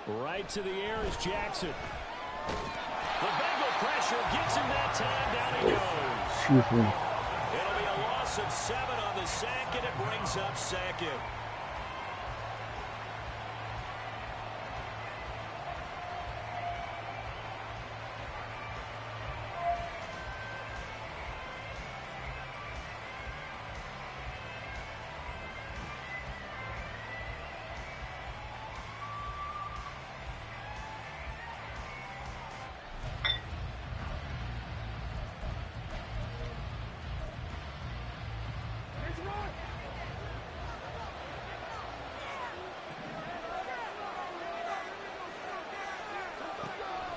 Right to the air is Jackson. The Bengal pressure gets him that time. Down he goes. Excuse me. It'll be a loss of 7 on the sack, and it brings up second.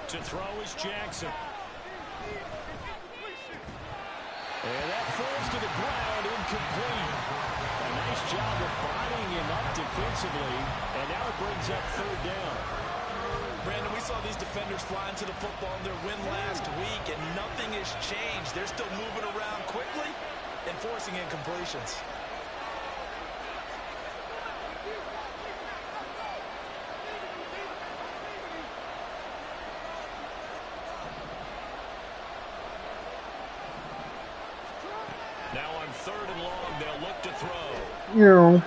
To throw is Jackson. And that falls to the ground, incomplete. A nice job of bodying him up defensively, and now it brings up third down. Brandon, we saw these defenders fly into the football in their win last week, and nothing has changed. They're still moving around quickly and forcing incompletions. Now on 3rd and long, they'll look to throw. Yeah.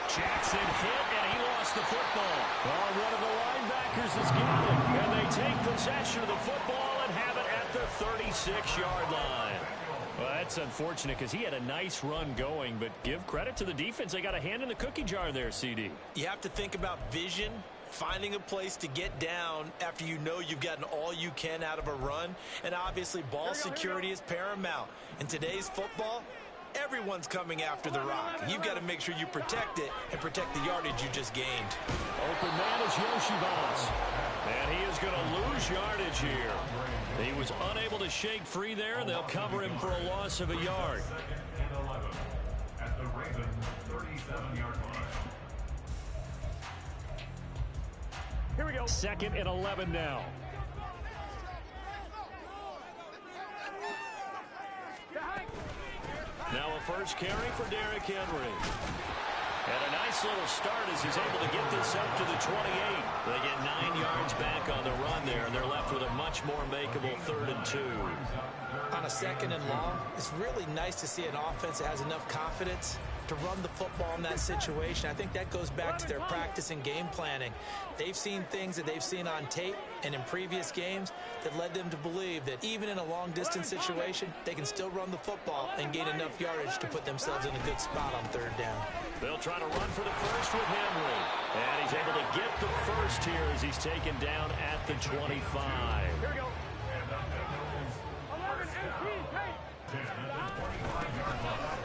Jackson hit, and he lost the football. Well, one of the linebackers has got it, and they take possession of the football and have it at the 36-yard line. Well, that's unfortunate because he had a nice run going, but give credit to the defense. They got a hand in the cookie jar there, CD. You have to think about vision, finding a place to get down after you know you've gotten all you can out of a run, and obviously ball security is paramount. In today's football, everyone's coming after the rock. You've got to make sure you protect it and protect the yardage you just gained. Open man is Yoshibas, and he is going to lose yardage here. He was unable to shake free there, and they'll cover him for a loss of a yard. At the Ravens 37-yard line. Here we go. 2nd and 11 now. Now a first carry for Derrick Henry. And a nice little start as he's able to get this up to the 28. They get 9 yards back on the run there, and they're left with a much more makeable 3rd and 2. On a 2nd and long, it's really nice to see an offense that has enough confidence to run the football in that situation. I think that goes back to their practice and game planning. They've seen things that they've seen on tape and in previous games that led them to believe that even in a long-distance situation, they can still run the football and gain enough yardage to put themselves in a good spot on 3rd down. They'll try to run for the first with Henry. And he's able to get the first here as he's taken down at the 25. Here we go. 11, 18, take. 10 at the 25-yard line.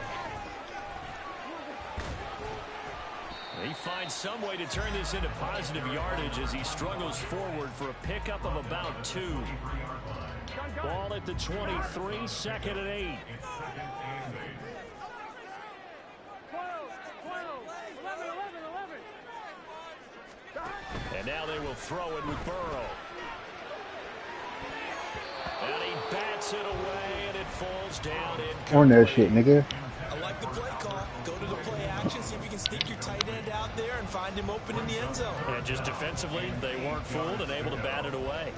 He finds some way to turn this into positive yardage as he struggles forward for a pickup of about 2. Ball at the 23, 2nd and 8. And now they will throw it with Burrow. And he bats it away, and it falls down in. On that shit, nigga. I like the play call. Go to the play action, see if you can sneak your tight end out there and find him open in the end zone. And just defensively, they weren't fooled and able to bat it away.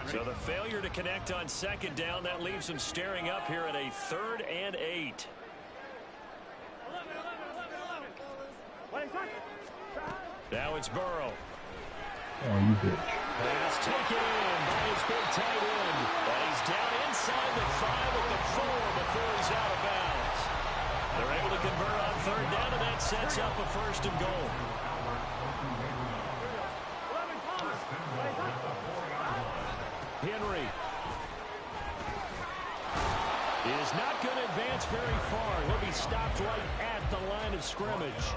So the failure to connect on 2nd down, that leaves them staring up here at a 3rd and 8. Now it's Burrow. Oh, you bitch. Pass taken in by his big tight end. And he's down inside the 5 at the 4 before he's out of bounds. They're able to convert on 3rd down, and that sets up a 1st and goal. Henry is not going to advance very far. He'll be stopped right at the line of scrimmage.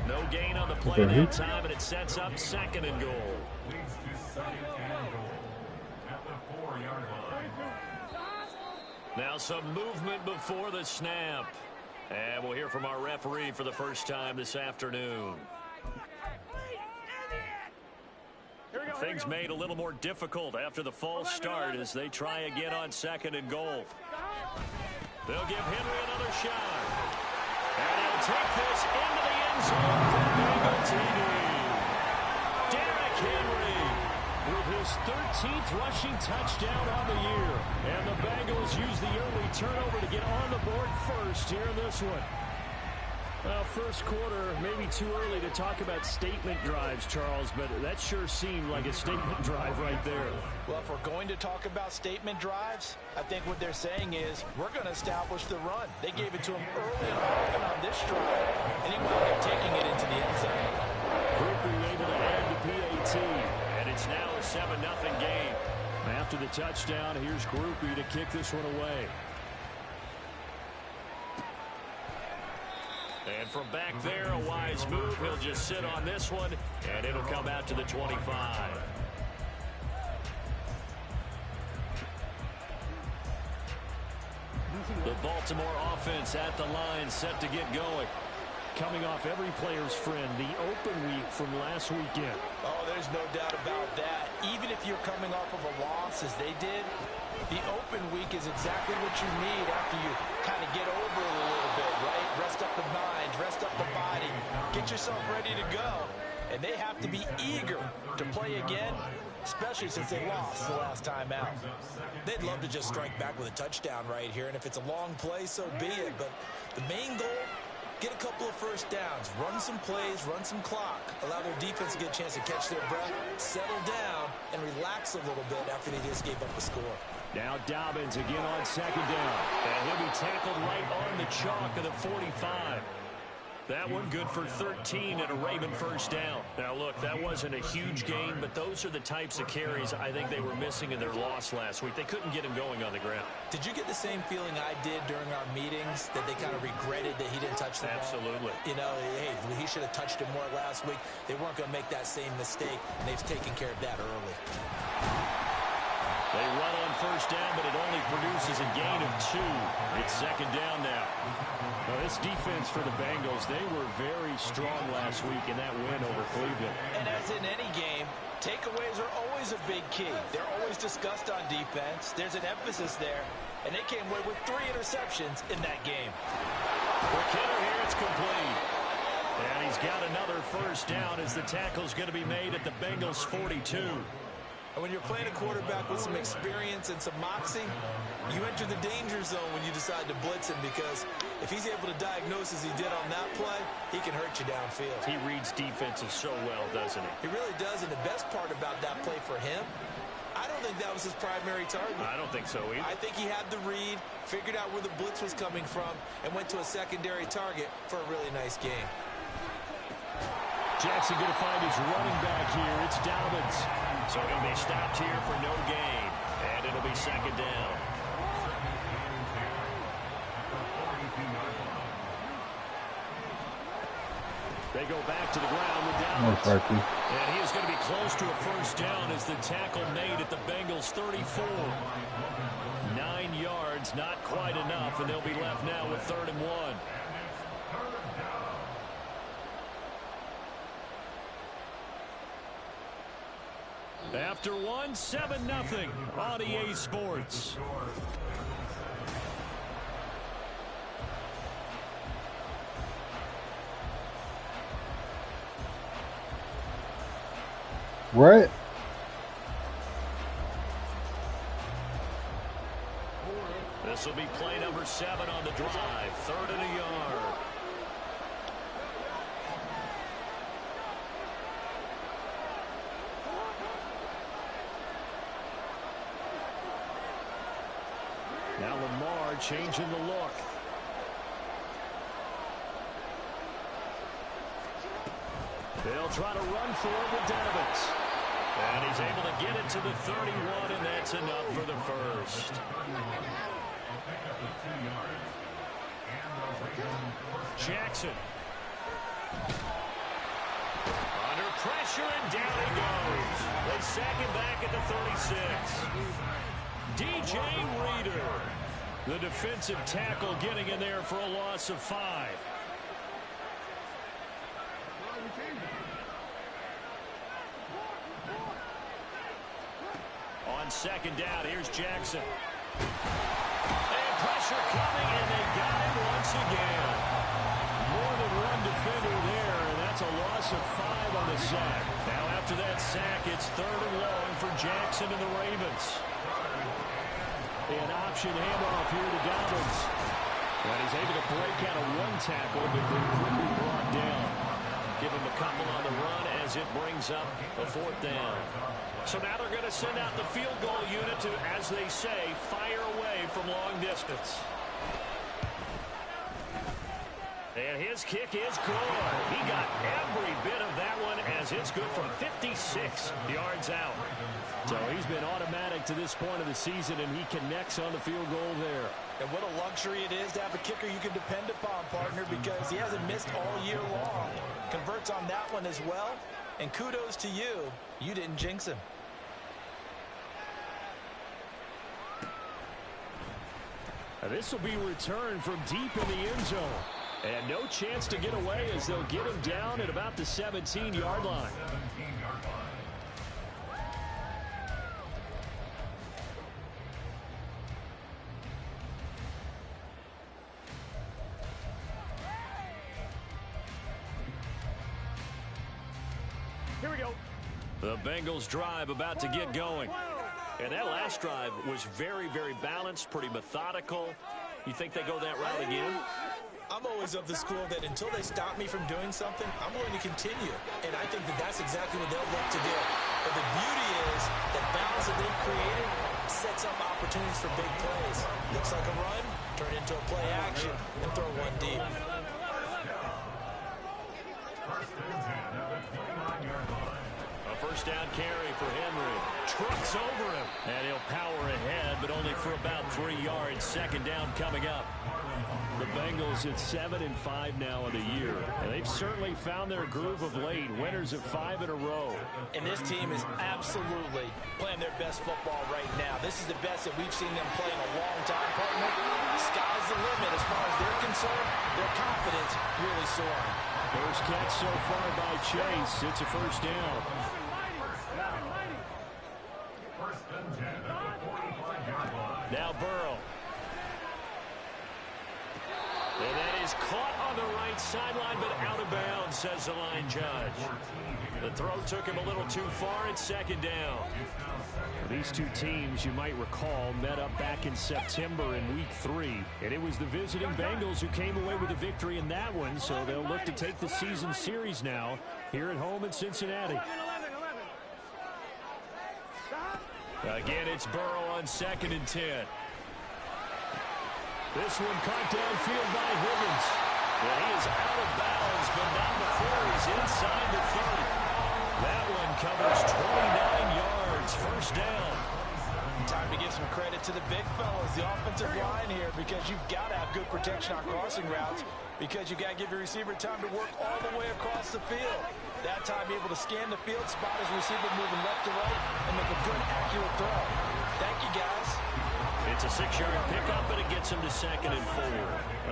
No gain on the play that time, and it sets up 2nd and goal. Leads to 2nd and goal at the 4-yard line. Now some movement before the snap. And we'll hear from our referee for the first time this afternoon. Things made a little more difficult after the false start as they try again on 2nd and goal. They'll give Henry another shot. And he'll take this into the end zone for Bengal TD. Derrick Henry with his 13th rushing touchdown on the year. And the Bengals use the early turnover to get on the board first here in this one. Well, first quarter, maybe too early to talk about statement drives, Charles, but that sure seemed like a statement drive right there. Well, if we're going to talk about statement drives, I think what they're saying is we're going to establish the run. They gave it to him early and often on this drive, and he wound up taking it into the end zone. Groupie able to add the PAT, and it's now a 7-0 game. After the touchdown, here's Groupie to kick this one away. And from back there, a wise move. He'll just sit on this one, and it'll come out to the 25. The Baltimore offense at the line, set to get going. Coming off every player's friend, the open week from last weekend. Oh, there's no doubt about that. Even if you're coming off of a loss, as they did, the open week is exactly what you need after you kind of get over it a little bit, right? Rest up the mind, rest up the body, get yourself ready to go. And they have to be eager to play again, especially since they lost the last time out. They'd love to just strike back with a touchdown right here, and if it's a long play, so be it. But the main goal, get a couple of first downs, run some plays, run some clock, allow their defense to get a chance to catch their breath, settle down, and relax a little bit after they just gave up a score. Now Dobbins again on second down. And he'll be tackled right on the chalk of the 45. That one good for 13 and a Raven first down. Now, look, that wasn't a huge gain, but those are the types of carries I think they were missing in their loss last week. They couldn't get him going on the ground. Did you get the same feeling I did during our meetings, that they kind of regretted that he didn't touch the ball? Absolutely. You know, hey, he should have touched it more last week. They weren't going to make that same mistake, and they've taken care of that early. They run on first down, but it only produces a gain of 2. It's second down now. Now, this defense for the Bengals, they were very strong last week in that win over Cleveland. And as in any game, takeaways are always a big key. They're always discussed on defense. There's an emphasis there, and they came away with 3 interceptions in that game. Quick hitter here, it's complete. And he's got another first down as the tackle's going to be made at the Bengals' 42. And when you're playing a quarterback with some experience and some moxie, you enter the danger zone when you decide to blitz him, because if he's able to diagnose as he did on that play, he can hurt you downfield. He reads defenses so well, doesn't he? He really does, and the best part about that play for him, I don't think that was his primary target. I don't think so either. I think he had the read, figured out where the blitz was coming from, and went to a secondary target for a really nice game. Jackson going to find his running back here. It's Dobbins. So he'll be stopped here for no gain. And it'll be second down. They go back to the ground with Dobbins. And he is going to be close to a first down as the tackle made at the Bengals' 34. 9 yards, not quite enough, and they'll be left now with 3rd and 1. After 1, 7-0 on EA Sports. What? This will be play number 7 on the drive. 3rd and a yard. Now Lamar changing the look. They'll try to run for it with Dobbins. And he's able to get it to the 31, and that's enough for the first. Jackson. Under pressure, and down he goes. They sack him back at the 36. DJ Reader, the defensive tackle, getting in there for a loss of 5. On second down, here's Jackson. And pressure pressure coming, and they got him once again. More than one defender there, and that's a loss of 5 on the sack. Now after that sack, it's 3rd and long for Jackson and the Ravens. An option handoff here to Dobbins. And he's able to break out of 1 tackle, but then quickly brought down. Give him a couple on the run as it brings up a 4th down. So now they're going to send out the field goal unit to, as they say, fire away from long distance. And his kick is good. He got every bit of that one as it's good from 56 yards out. So he's been automatic to this point of the season, and he connects on the field goal there. And what a luxury it is to have a kicker you can depend upon, partner, because he hasn't missed all year long. Converts on that one as well. And kudos to you. You didn't jinx him. This will be returned from deep in the end zone. And no chance to get away as they'll get him down at about the 17-yard line. Here we go. The Bengals drive about to get going. And that last drive was very, very balanced, pretty methodical. You think they go that route again? I'm always of the school that until they stop me from doing something, I'm going to continue. And I think that that's exactly what they'll look to do. But the beauty is the balance that they've created sets up opportunities for big plays. Looks like a run, turn into a play action, and throw one deep. A first down carry for Henry. Trucks over him. And he'll power ahead, but only for about 3 yards. 2nd down coming up. The Bengals at 7-5 now in the year. And they've certainly found their groove of late. Winners of 5 in a row. And this team is absolutely playing their best football right now. This is the best that we've seen them play in a long time, partner. The sky's the limit as far as they're concerned. Their confidence really soaring. First catch so far by Chase. It's a first down. Now Burrow. And that is caught on the right sideline, but out of bounds, says the line judge. The throw took him a little too far. It's 2nd down. These two teams, you might recall, met up back in September in Week 3. And it was the visiting Bengals who came away with a victory in that one, so they'll look to take the season series now here at home in Cincinnati. Again, it's Burrow on 2nd and 10. This one caught downfield by Higgins. Well, he is out of bounds, but not before he's inside the 30. That one covers 29 yards. First down. Time to give some credit to the big fellas, the offensive line here, because you've got to have good protection on crossing routes, because you've got to give your receiver time to work all the way across the field. That time, be able to scan the field, spot his receiver moving left to right, and make a good, accurate throw. Thank you, guys. It's a 6-yard pickup, and it gets him to 2nd and 4.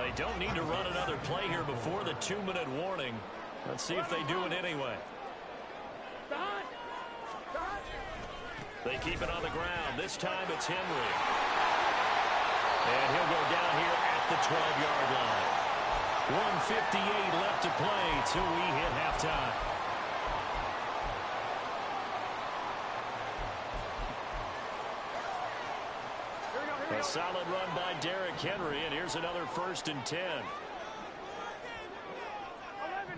They don't need to run another play here before the 2-minute warning. Let's see if they do it anyway. They keep it on the ground. This time it's Henry. And he'll go down here at the 12-yard line. 1:58 left to play till we hit halftime. A solid run by Derrick Henry, and here's another 1st and 10. 11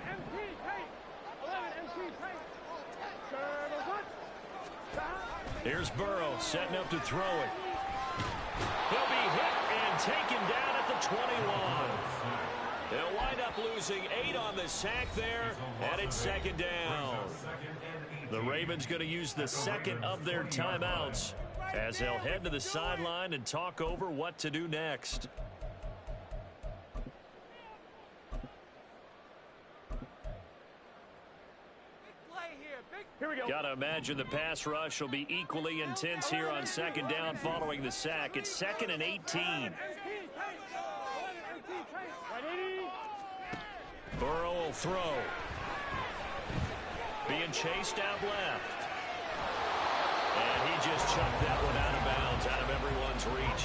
MT paint. 11 MT paint. Here's Burrow setting up to throw it. He'll be hit and taken down at the 21. They'll wind up losing 8 on the sack there, and it's 2nd down. The Ravens going to use the 2nd of their timeouts as they'll head to the sideline and talk over what to do next. Here we go. Got to imagine the pass rush will be equally intense here on 2nd down following the sack. It's 2nd and 18. Burrow will throw. Being chased out left. And he just chucked that one out of bounds, out of everyone's reach.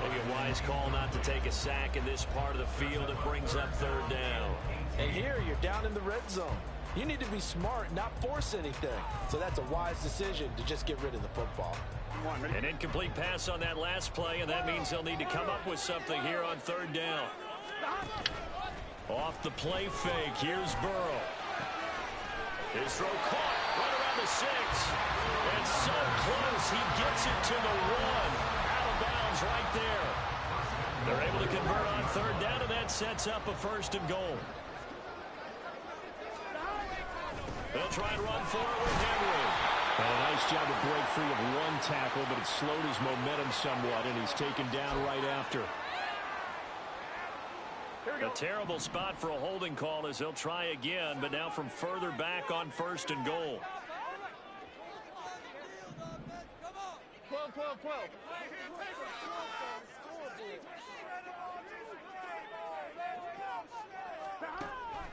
Maybe a wise call not to take a sack in this part of the field. It brings up third down. And here you're down in the red zone. You need to be smart, not force anything. So that's a wise decision to just get rid of the football. An incomplete pass on that last play, and that means they'll need to come up with something here on third down. Off the play fake, here's Burrow. His throw caught right around the 6. And so close, he gets it to the 1. Out of bounds right there. They're able to convert on third down, and that sets up a 1st and goal. They'll try and run for it with Henry. And a nice job to break free of one tackle, but it slowed his momentum somewhat, and he's taken down right after. A terrible spot for a holding call as they'll try again, but now from further back on 1st and goal. 12, 12, 12.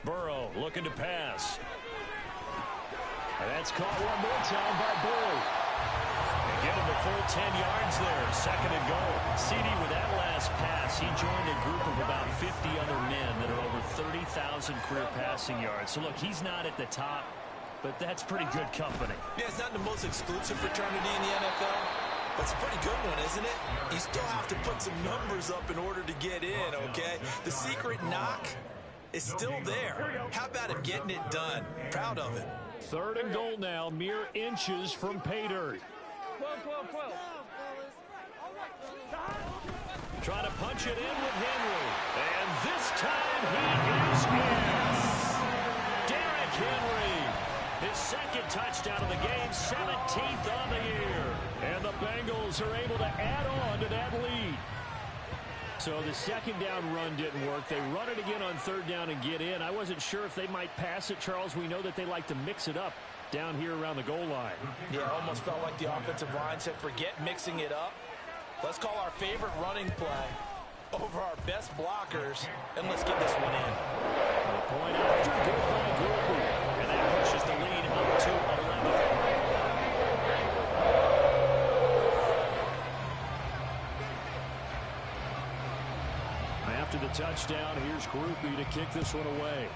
Burrow looking to pass. And that's caught one more time by Boyd. And give him the full 10 yards there. 2nd and goal. CD with that last pass, he joined a group of about 50 other men that are over 30,000 career passing yards. So look, he's not at the top, but that's pretty good company. Yeah, it's not the most exclusive fraternity in the NFL, but it's a pretty good one, isn't it? You still have to put some numbers up in order to get in, okay? The secret knock is still there. How about him getting it done? Proud of it. 3rd and goal now, mere inches from pay dirt. 12, 12, 12. Trying to punch it in with Henry. And this time he is in. Derrick Henry. His 2nd touchdown of the game, 17th on the year. And the Bengals are able to add on to that lead. So the 2nd down run didn't work. They run it again on 3rd down and get in. I wasn't sure if they might pass it, Charles. We know that they like to mix it up down here around the goal line. Yeah, almost felt like the offensive line said, forget mixing it up. Let's call our favorite running play over our best blockers, and let's get this one in. The point after, good by Grupe. And that pushes the lead up to 11. After the touchdown, here's Grupe to kick this one away.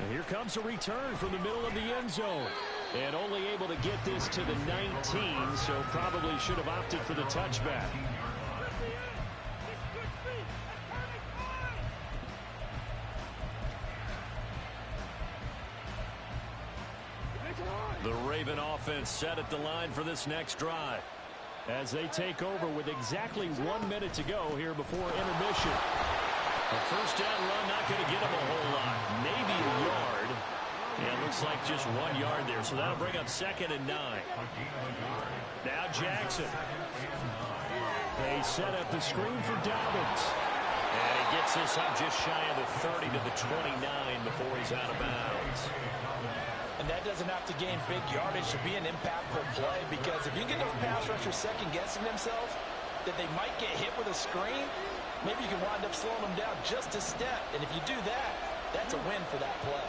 And here comes a return from the middle of the end zone. And only able to get this to the 19, so probably should have opted for the touchback. The Raven offense set at the line for this next drive. As they take over with exactly 1 minute to go here before intermission. A 1st down run not going to get him a whole lot. Maybe a yard. Yeah, looks like just 1 yard there. So that'll bring up 2nd and 9. Now Jackson. They set up the screen for Dobbins. And he gets this up just shy of the 30 to the 29 before he's out of bounds. And that doesn't have to gain big yardage to be an impactful play, because if you get those pass rushers second-guessing themselves that they might get hit with a screen, maybe you can wind up slowing them down just a step. And if you do that, that's a win for that play.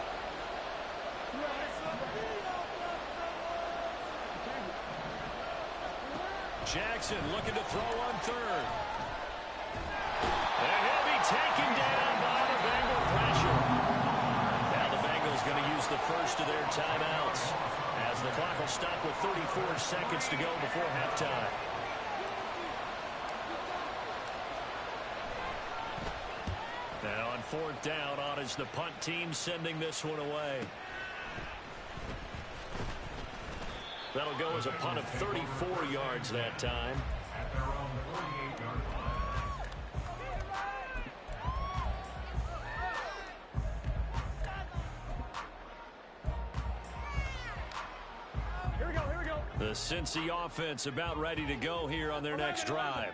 Jackson looking to throw on 3rd. And he'll be taken down by the Bengal pressure. Now the Bengals going to use the 1st of their timeouts as the clock will stop with 34 seconds to go before halftime. Now on 4th down, on is the punt team sending this one away. That'll go as a punt of 34 yards that time. At their own 48-yard line. Here we go, here we go. The Cincy offense about ready to go here on their next drive.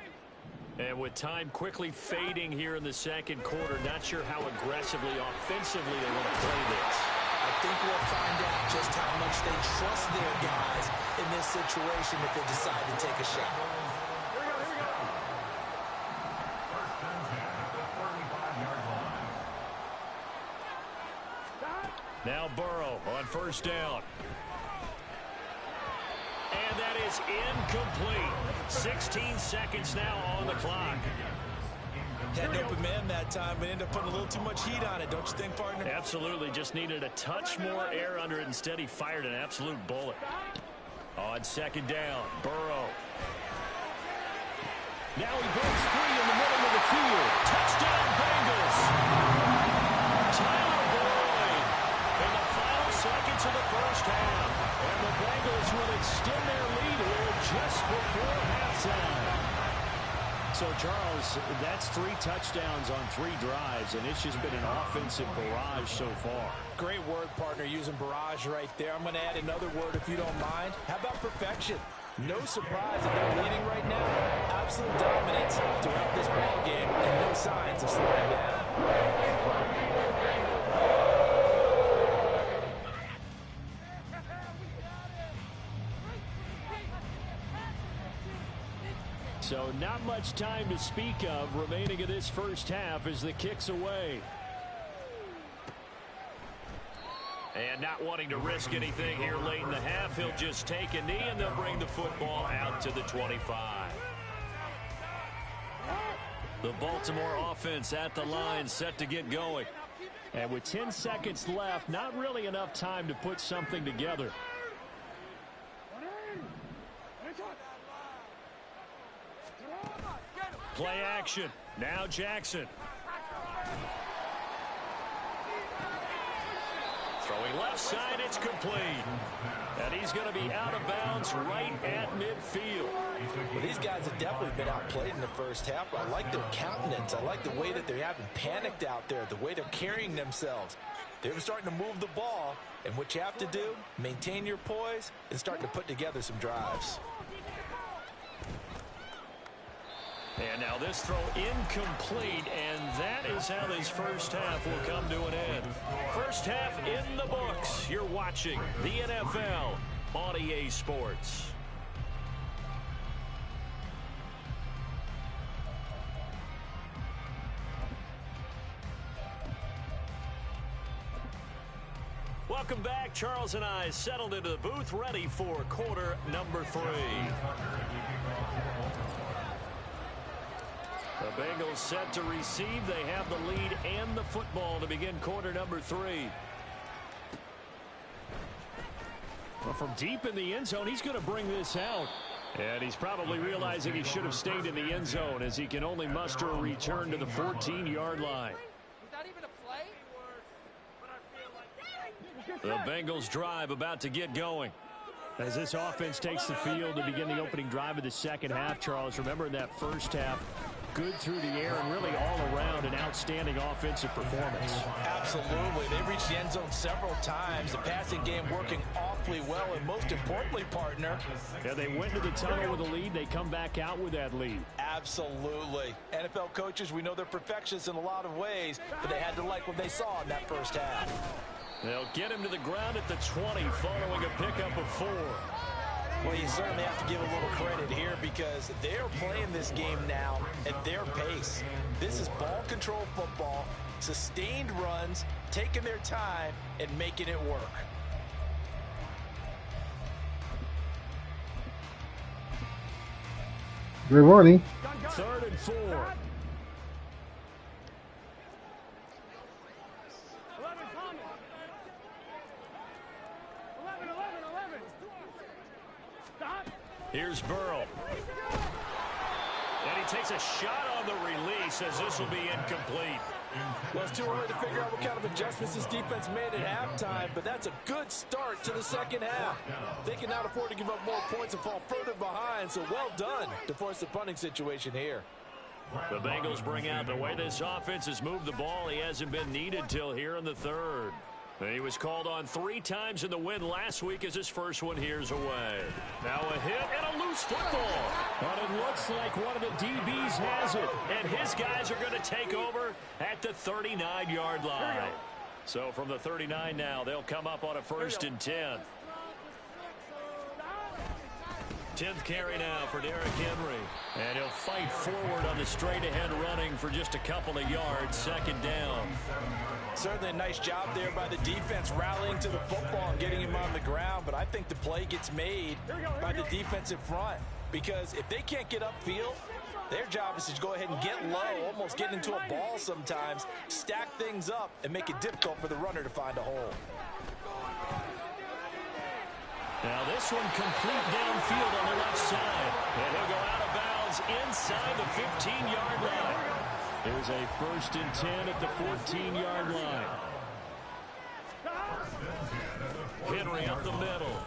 And with time quickly fading here in the 2nd quarter, not sure how aggressively, offensively they want to play this. I think we'll find out just how much they trust their guys in this situation if they decide to take a shot. Here we go, here we go. First and 10 at the 45-yard line. Now Burrow on first down. And that is incomplete. 16 seconds now on the clock. Had an open man that time, but ended up putting a little too much heat on it, don't you think, partner? Absolutely. Just needed a touch more air under it. Instead, he fired an absolute bullet. On second down, Burrow. Now he breaks free in the middle of the field. Touchdown, Bengals. Tyler Boyd in the final seconds of the first half. And the Bengals will extend their lead here just before halftime. So, Charles, that's 3 touchdowns on 3 drives, and it's just been an offensive barrage so far. Great word, partner, using barrage right there. I'm going to add another word if you don't mind. How about perfection? No surprise that they're leading right now. Absolute dominance throughout this ball game, and no signs of slowing down. So not much time to speak of remaining in this first half as the kick's away. And not wanting to risk anything here late in the half, he'll just take a knee and they'll bring the football out to the 25. The Baltimore offense at the line, set to get going. And with 10 seconds left, not really enough time to put something together. Play action. Now Jackson. Throwing left side, it's complete. And he's going to be out of bounds right at midfield. Well, these guys have definitely been outplayed in the first half. I like their countenance. I like the way that they haven't panicked out there, the way they're carrying themselves. They're starting to move the ball, and what you have to do, maintain your poise and starting to put together some drives. And now this throw incomplete, and that is how this first half will come to an end. First half in the books. You're watching the NFL on EA Sports. Welcome back. Charles and I settled into the booth, ready for quarter number 3. The Bengals set to receive. They have the lead and the football to begin quarter number 3. Well, from deep in the end zone, he's going to bring this out. And he's probably realizing he should have stayed in the end zone as he can only muster a return to the 14-yard line. Was that even a play? The Bengals drive about to get going. As this offense takes the field to begin the opening drive of the second half, Charles, remember in that first half, good through the air and really all around an outstanding offensive performance. Absolutely. They reached the end zone several times. The passing game working awfully well, and most importantly, partner. Yeah, they went to the tunnel with a lead. They come back out with that lead. Absolutely. NFL coaches, we know they're perfectionists in a lot of ways, but they had to like what they saw in that first half. They'll get him to the ground at the 20 following a pickup of 4. Well, you certainly have to give a little credit here because they're playing this game now at their pace. This is ball control football, sustained runs, taking their time, and making it work. Great morning. 3rd and 4. 11, Tommy. 11. Stop. Here's Burrow. And he takes a shot on the release as this will be incomplete. Well, it's too early to figure out what kind of adjustments this defense made at halftime, but that's a good start to the second half. They cannot afford to give up more points and fall further behind, so well done to force the punting situation here. The Bengals bring out the way this offense has moved the ball. He hasn't been needed till here in the 3rd. He was called on 3 times in the win last week as his first one here's away. Now a hit and a loose football. But it looks like one of the DBs has it. And his guys are going to take over at the 39-yard line. So from the 39 now, they'll come up on a 1st and 10. 10th carry now for Derrick Henry. And he'll fight forward on the straight-ahead running for just a couple of yards. Second down. Certainly a nice job there by the defense rallying to the football and getting him on the ground. But I think the play gets made by the defensive front. Because if they can't get upfield, their job is to go ahead and get low, almost get into a ball sometimes, stack things up, and make it difficult for the runner to find a hole. Now this one complete downfield on the left side. And he'll go out of bounds inside the 15-yard line. There's a 1st and 10 at the 14-yard line. Henry up the middle.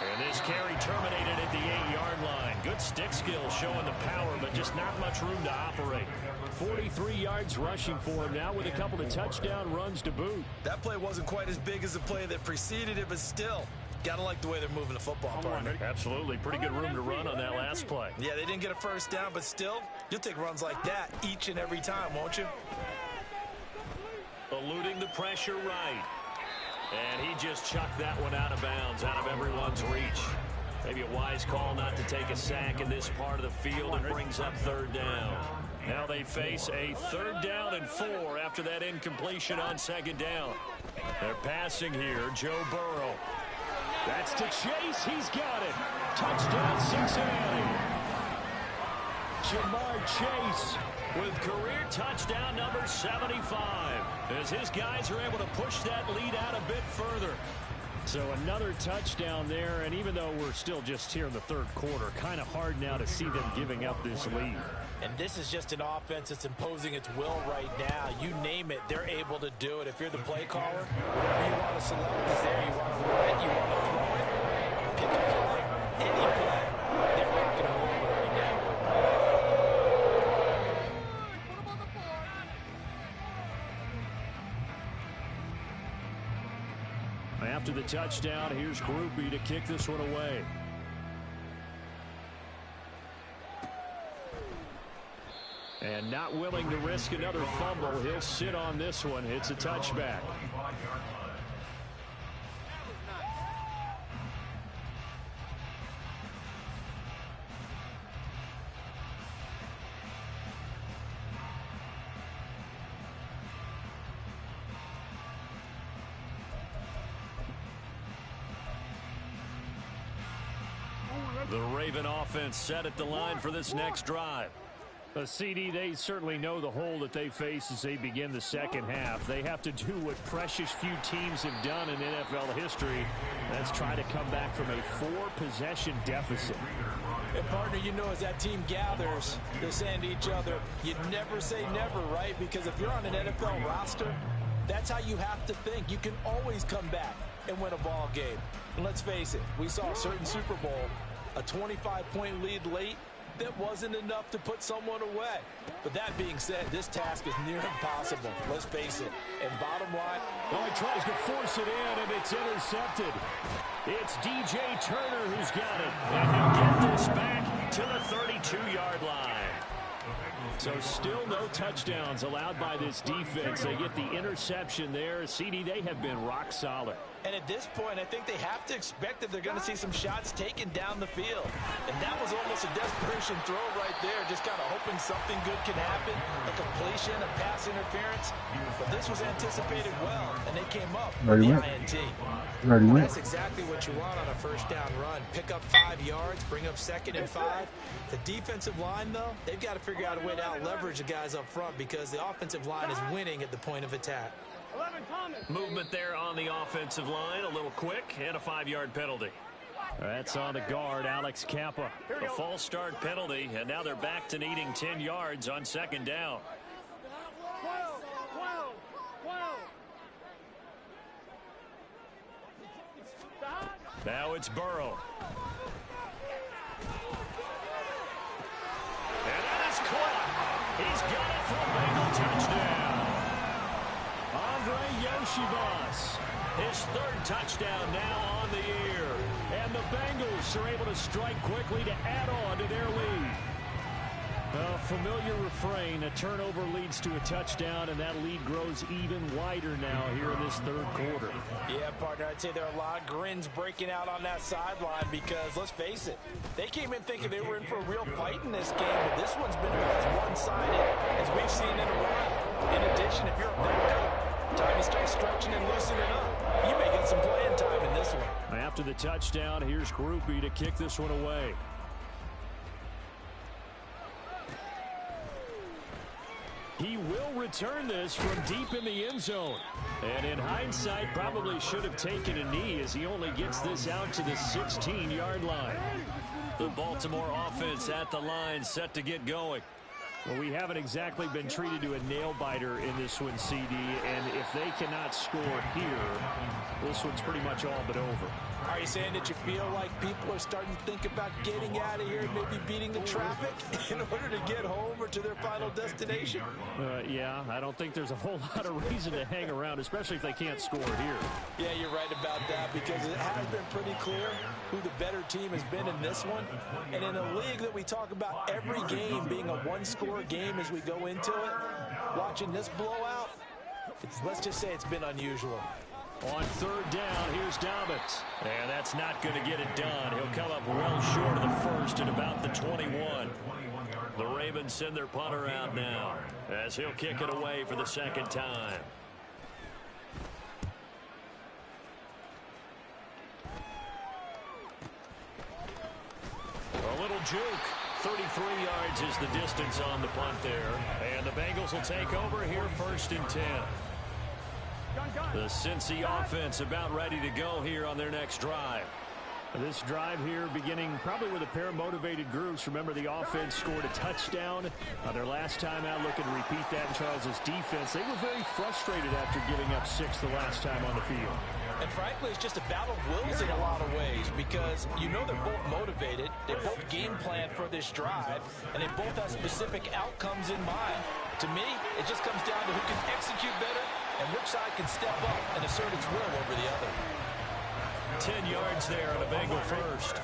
And this carry terminated at the 8-yard line. Good stick skill showing the power, but just not much room to operate. 43 yards rushing for him now with a couple of touchdown runs to boot. That play wasn't quite as big as the play that preceded it, but still, gotta like the way they're moving the football, partner. Absolutely. Pretty good room to run on that last play. Yeah, they didn't get a first down, but still, you'll take runs like that each and every time, won't you? Eluding the pressure right. And he just chucked that one out of bounds, out of everyone's reach. Maybe a wise call not to take a sack in this part of the field and brings up 3rd down. Now they face a 3rd down and 4 after that incompletion on 2nd down. They're passing here, Joe Burrow. That's to Chase. He's got it. Touchdown, Cincinnati. Jamar Chase with career touchdown number 75. As his guys are able to push that lead out a bit further. So another touchdown there, and even though we're still just here in the 3rd quarter, kind of hard now to see them giving up this lead. And this is just an offense that's imposing its will right now. You name it, they're able to do it. If you're the play caller, whatever you want to select is there. You want to run it, you want to throw it, pick a play, any play. They're rocking and rolling right now. After the touchdown, here's Groupie to kick this one away. And not willing to risk another fumble, he'll sit on this one. It's a touchback. The Raven offense set at the line for this next drive. CD, they certainly know the hole that they face as they begin the second half. They have to do what precious few teams have done in NFL history. That's try to come back from a 4-possession deficit. And partner, you know, as that team gathers, they're saying to each other, you never say never, right? Because if you're on an NFL roster, that's how you have to think. You can always come back and win a ball game. And let's face it, we saw a certain Super Bowl, a 25-point lead late, that wasn't enough to put someone away. But that being said, this task is near impossible. Let's face it. And bottom line, well, he tries to force it in, and it's intercepted. It's DJ Turner who's got it. And he'll get this back to the 32-yard line. So still no touchdowns allowed by this defense. They get the interception there. CD, they have been rock solid. And at this point, I think they have to expect that they're going to see some shots taken down the field. And that was almost a desperation throw right there, just kind of hoping something good can happen, a completion, a pass interference. But this was anticipated well, and they came up with the INT. That's exactly what you want on a first down run. Pick up 5 yards, bring up 2nd and 5. The defensive line, though, they've got to figure out a way to out-leverage the guys up front because the offensive line is winning at the point of attack. Movement there on the offensive line, a little quick, and a 5-yard penalty. That's on the guard, Alex Kappa. A false start penalty, and now they're back to needing 10 yards on 2nd down. Now it's Burrow. And that is caught. He's got it for a Bengal touchdown. Andre Yoshibas, his 3rd touchdown now on the year. And the Bengals are able to strike quickly to add on to their lead. A familiar refrain, a turnover leads to a touchdown, and that lead grows even wider now here in this third quarter. Yeah, partner, I'd say there are a lot of grins breaking out on that sideline because, let's face it, they came in thinking they were in for a real fight in this game, but this one's been about as one-sided as we've seen in a while. In addition, if you're a backup, time to start stretching and loosening up. You may get some playing time in this one. After the touchdown, here's Groupie to kick this one away. He will return this from deep in the end zone. And in hindsight, probably should have taken a knee as he only gets this out to the 16-yard line. The Baltimore offense at the line, set to get going. Well, we haven't exactly been treated to a nail-biter in this one, CD, and if they cannot score here, this one's pretty much all but over. Are you saying that you feel like people are starting to think about getting out of here and maybe beating the traffic in order to get home or to their final destination? Yeah, I don't think there's a whole lot of reason to hang around, especially if they can't score here. Yeah, you're right about that because it has been pretty clear who the better team has been in this one. And in a league that we talk about every game being a one-score game as we go into it, watching this blowout, let's just say it's been unusual. On third down, here's Dobbins. And that's not going to get it done. He'll come up well short of the first at about the 21. The Ravens send their punter out now as he'll kick it away for the second time. A little juke. 33 yards is the distance on the punt there. And the Bengals will take over here first and 10. The Cincy offense about ready to go here on their next drive. This drive here beginning probably with a pair of motivated groups. Remember, the offense scored a touchdown their last time out. Looking to repeat that in Charles's defense. They were very frustrated after giving up 6 the last time on the field. And frankly, it's just a battle of wills in a lot of ways because you know they're both motivated. They both game plan for this drive, and they both have specific outcomes in mind. To me, it just comes down to who can execute better and which side can step up and assert its will over the other. 10 yards there on a Bengal first.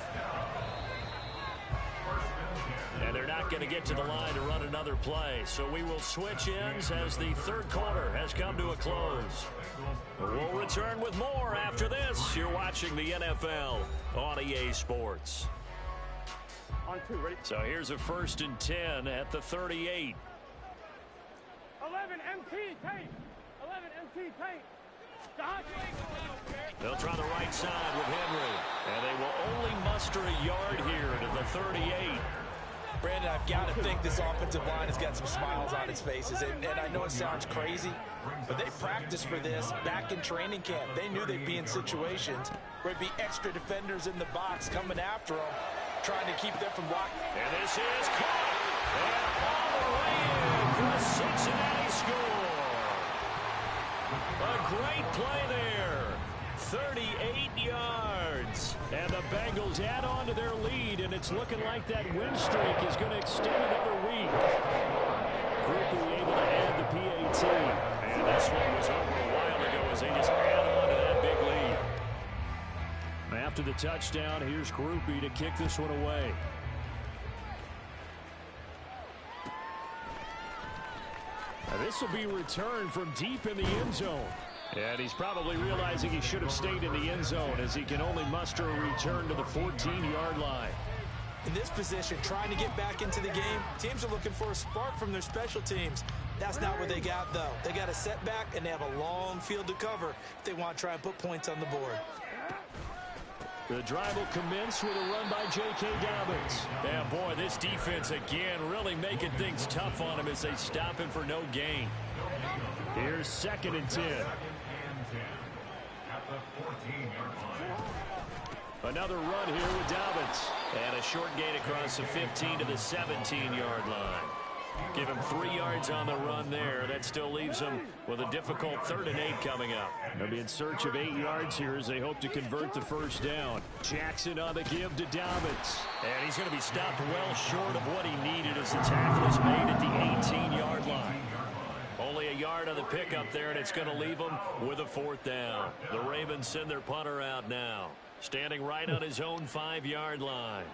And they're not going to get to the line to run another play. So we will switch ends as the third quarter has come to a close. We'll return with more after this. You're watching the NFL on EA Sports. On 2, ready? So here's a first and 10 at the 38. 11 MT tape. 11 MT tape. They'll try the right side with Henry. And they will only muster a yard here to the 38. Brandon, I've got to think this offensive line has got some smiles on its faces. And I know it sounds crazy, but they practiced for this back in training camp. They knew they'd be in situations where it'd be extra defenders in the box coming after them, trying to keep them from blocking. And this is caught. And all the way in for a Cincinnati score. A great play there. 38 yards. And the Bengals add on to their lead, and it's looking like that win streak is going to extend another week. Groupie able to add the PAT. And this one was over a while ago as they just add on to that big lead. After the touchdown, here's Groupie to kick this one away. This will be returned from deep in the end zone. And he's probably realizing he should have stayed in the end zone as he can only muster a return to the 14-yard line. In this position, trying to get back into the game, teams are looking for a spark from their special teams. That's not what they got, though. They got a setback, and they have a long field to cover if they want to try and put points on the board. The drive will commence with a run by J.K. Dobbins. Yeah, boy, this defense again really making things tough on him as they stop him for no gain. Here's second and 10. Another run here with Dobbins. And a short gain across the 15 to the 17-yard line. Give him 3 yards on the run there. That still leaves him with a difficult 3rd and 8 coming up. They'll be in search of 8 yards here as they hope to convert the first down. Jackson on the give to Dobbins. And he's going to be stopped well short of what he needed as the tackle is made at the 18-yard line. Only a yard on the pickup there, and it's going to leave him with a 4th down. The Ravens send their punter out now, standing right on his own 5-yard line.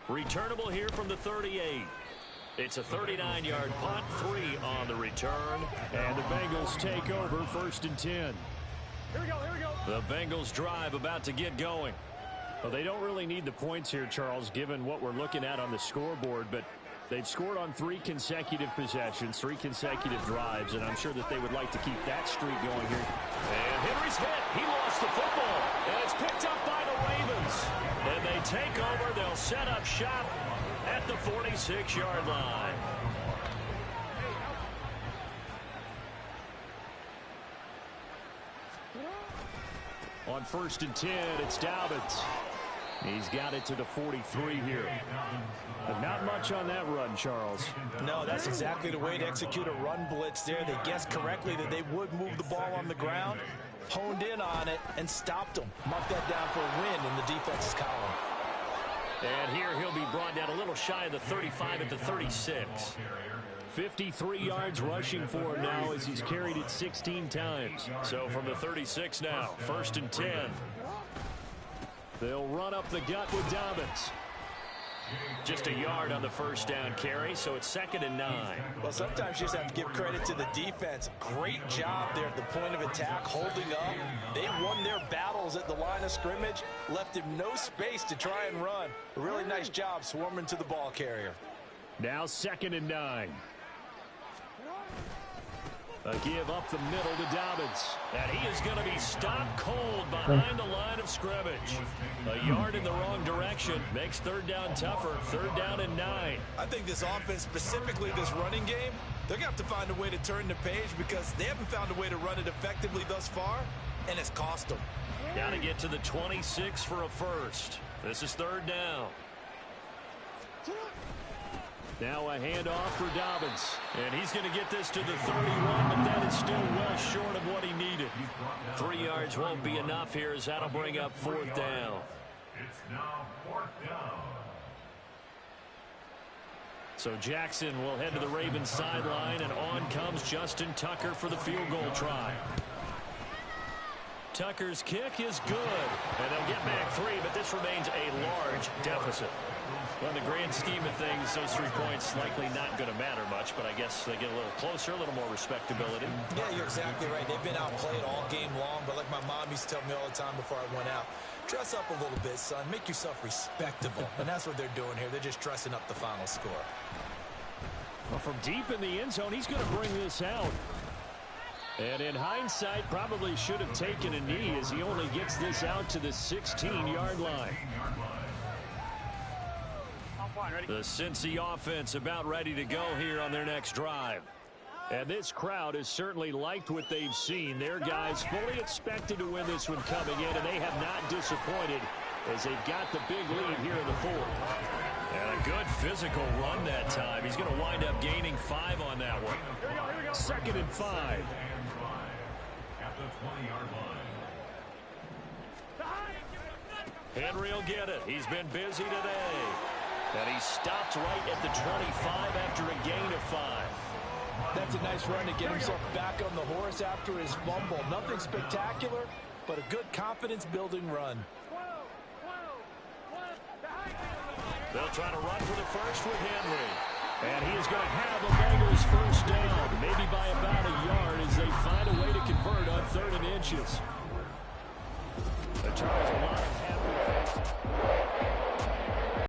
Returnable here from the 38. It's a 39-yard punt, 3 on the return. And the Bengals take over 1st and 10. Here we go, here we go. The Bengals drive about to get going. Well, they don't really need the points here, Charles, given what we're looking at on the scoreboard, but they've scored on 3 consecutive possessions, 3 consecutive drives, and I'm sure that they would like to keep that streak going here. And Henry's hit. He lost the football, and it's picked up by the Ravens. And they take over. They'll set up shop at the 46-yard line. On 1st and 10, it's Dobbins. He's got it to the 43 here. But not much on that run, Charles. No, that's exactly the way to execute a run blitz there. They guessed correctly that they would move the ball on the ground, honed in on it, and stopped them. Mark that down for a win in the defense's column. And here he'll be brought down a little shy of the 35 at the 36. 53 yards rushing for him now as he's carried it 16 times. So from the 36 now, 1st and 10. They'll run up the gut with Dobbins. Just a yard on the 1st down carry, so it's 2nd and 9. Well, sometimes you just have to give credit to the defense. Great job there at the point of attack, holding up. They won their battles at the line of scrimmage, left him no space to try and run. A really nice job swarming to the ball carrier. Now 2nd and 9. A give up the middle to Dobbins. And he is going to be stopped cold behind the line of scrimmage. A yard in the wrong direction makes 3rd down tougher. 3rd down and 9. I think this offense, specifically this running game, they're going to have to find a way to turn the page because they haven't found a way to run it effectively thus far, and it's cost them. Got to get to the 26 for a first. This is 3rd down. Now a handoff for Dobbins. And he's going to get this to the 31, but that is still well short of what he needed. 3 yards won't be enough here as that'll bring up 4th down. It's now 4th down. So Jackson will head to the Ravens sideline, and on comes Justin Tucker for the field goal try. Tucker's kick is good. And they'll get back 3, but this remains a large deficit. Well, in the grand scheme of things, those 3 points likely not going to matter much, but I guess they get a little closer, a little more respectability. Yeah, you're exactly right. They've been outplayed all game long, but like my mom used to tell me all the time before I went out, dress up a little bit, son. Make yourself respectable. And that's what they're doing here. They're just dressing up the final score. Well, from deep in the end zone, he's going to bring this out. And in hindsight, probably should have taken a knee as he only gets this out to the 16-yard line. The Cincy offense about ready to go here on their next drive. And this crowd has certainly liked what they've seen. Their guys fully expected to win this one coming in, and they have not disappointed as they've got the big lead here in the 4th. And a good physical run that time. He's going to wind up gaining 5 on that one. 2nd and 5. At the 20-yard line. Henry will get it. He's been busy today. And he stopped right at the 25 after a gain of 5. That's a nice run to get himself back on the horse after his fumble. Nothing spectacular, but a good confidence-building run. They'll try to run for the first with Henry. And he is going to have the Bengals first down, maybe by about a yard as they find a way to convert on 3rd and inches. Charles, a lot of